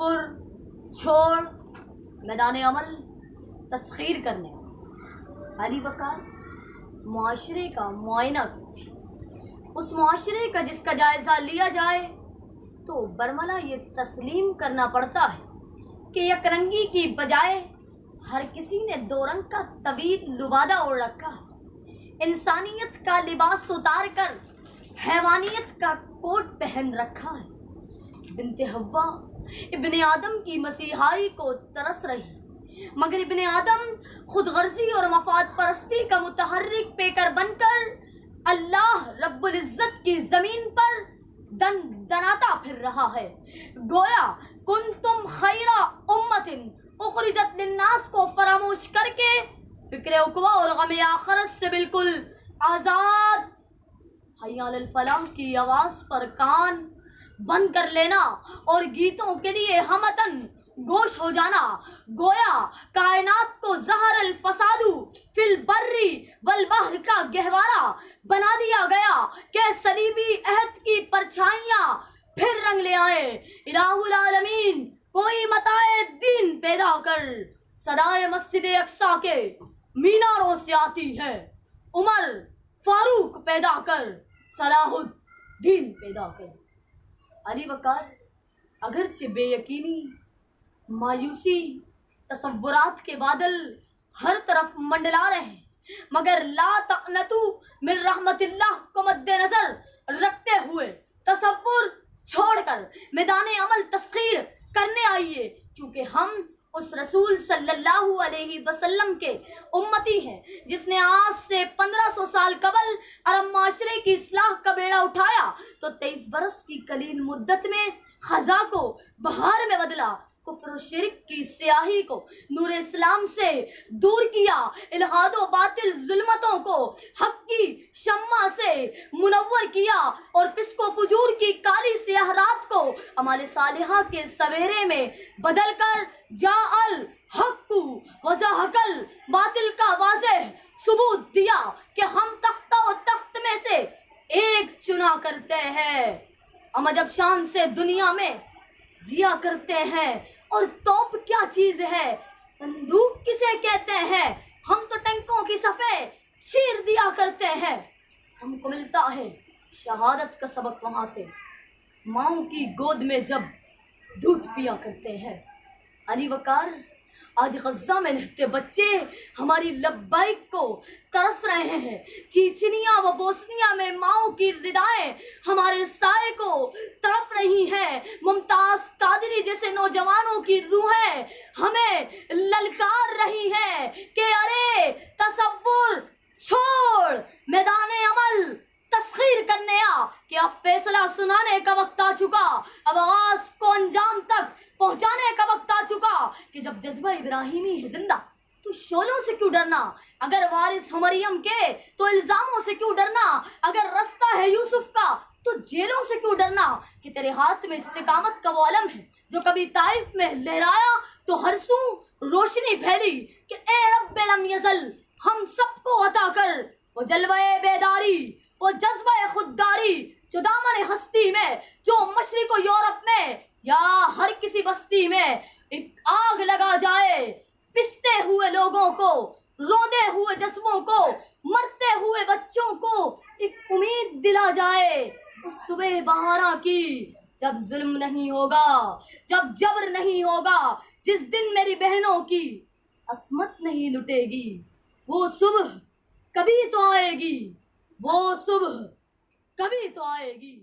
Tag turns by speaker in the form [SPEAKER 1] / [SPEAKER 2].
[SPEAKER 1] تصور چھوڑ میدان عمل تسخیر کرنے علی وقار معاشرے کا معائنہ کیجیے، اس معاشرے کا جس کا جائزہ لیا جائے تو برملا یہ تسلیم کرنا پڑتا ہے کہ یک رنگی کی بجائے ہر کسی نے دو رنگ کا طویل لبادہ اوڑھ رکھا ہے، انسانیت کا لباس اتار کر حیوانیت کا کوٹ پہن رکھا ہے۔ بنت حوا ابن آدم کی مسیحائی کو ترس رہی، مگر ابن آدم خود غرضی اور مفاد پرستی کا متحرک پیکر بن کر اللہ رب العزت کی زمین پر دن دناتا پھر رہا ہے۔ گویا کنتم خیر امت اخرجت للناس کو فراموش کر کے فکر عقبہ اور غم آخرت سے بالکل آزاد حی علی الفلاح کی آواز پر کان بند کر لینا اور گیتوں کے لیے ہمتن گوش ہو جانا، گویا کائنات کو ظہر الفساد فی البر والبحر کا گہوارہ بنا دیا گیا کہ صلیبی عہد کی پرچھائیاں پھر رنگ لے آئے۔ الہ العالمین کوئی متاع دین پیدا کر، صدائے مسجد اقصی کے میناروں سے آتی ہے، عمر فاروق پیدا کر، صلاح الدین پیدا کر۔ علی وقار اگرچہ بے یقینی، مایوسی، تصورات کے بادل ہر طرف منڈلا رہے ہیں، مگر لا تقنطوا من رحمت اللہ کو مد نظر رکھتے ہوئے تصور چھوڑ کر میدان عمل تسخیر کرنے آئیے، کیونکہ ہم اس رسول صلی اللہ علیہ وسلم کے امتی ہیں جس نے آج سے 1500 سال قبل عرب معاشرے کی اصلاح کا بیڑا اٹھایا تو 23 برس کی قلیل مدت میں خزاں کو بہار میں بدلا، کفر و شرک کی سیاہی کو نور اسلام سے دور کیا، الحاد و باطل ظلمتوں کو حق کی شمع سے منور کیا اور فسق و فجور کی کالی سیاہ رات کو اعمال صالحہ کے سویرے میں بدل کر جاء الحق وزهق الباطل کا واضح ثبوت دیا کہ ہم تختہ و تخت میں سے ایک چنا کرتے ہیں، ہم عجب شان سے دنیا میں جیا کرتے ہیں، اور توپ کیا چیز ہے، بندوق کسے کہتے ہیں، ہم تو ٹینکوں کی صفیں چیر دیا کرتے ہیں۔ ہم کو ملتا ہے شہادت کا سبق وہاں سے، ماؤں کی گود میں جب دودھ پیا کرتے ہیں۔ علی وقار آج غزہ میں رہتے بچے ہماری لبیک کو ترس رہے ہیں، چیچنیا و بوسنیا میں ماؤں کی ردائیں ہمارے سائے کو تڑپ رہی ہیں، ممتاز قادری جیسے نوجوانوں کی روحیں ہمیں للکار رہی ہیں کہ ارے تصور چھوڑ میدان عمل تسخیر کرنے آ، کہ اب فیصلہ سنانے کا وقت آ چکا، اب آغاز کو انجام تک پہنچانے کا وقت آ چکا، کہ جب جذبہ ابراہیمی ہے زندہ تو شعلوں سے کیوں ڈرنا، اگر وارث ہو مریم کے تو الزاموں سے کیوں ڈرنا، اگر رستہ ہے یوسف کا تو جیلوں سے کیوں ڈرنا، کہ تیرے ہاتھ میں استقامت کا وہ علم ہے جو کبھی طائف میں لہرایا تو ہر سو روشنی پھیلی، کہ اے رب لم یزل ہم سب کو عطا کر وہ جلوہ بیداری، وہ جذبہ خودداری جو دامن ہستی میں، جو مشرق و یورپ میں یا ہر کسی بستی میں ایک آگ لگا جائے، پستے ہوئے لوگوں کو، روندے ہوئے جسموں کو، مرتے ہوئے بچوں کو ایک امید دلا جائے اس صبح بہارا کی، جب ظلم نہیں ہوگا، جب جبر نہیں ہوگا، جس دن میری بہنوں کی عصمت نہیں لٹے گی، وہ صبح کبھی تو آئے گی، وہ صبح کبھی تو آئے گی۔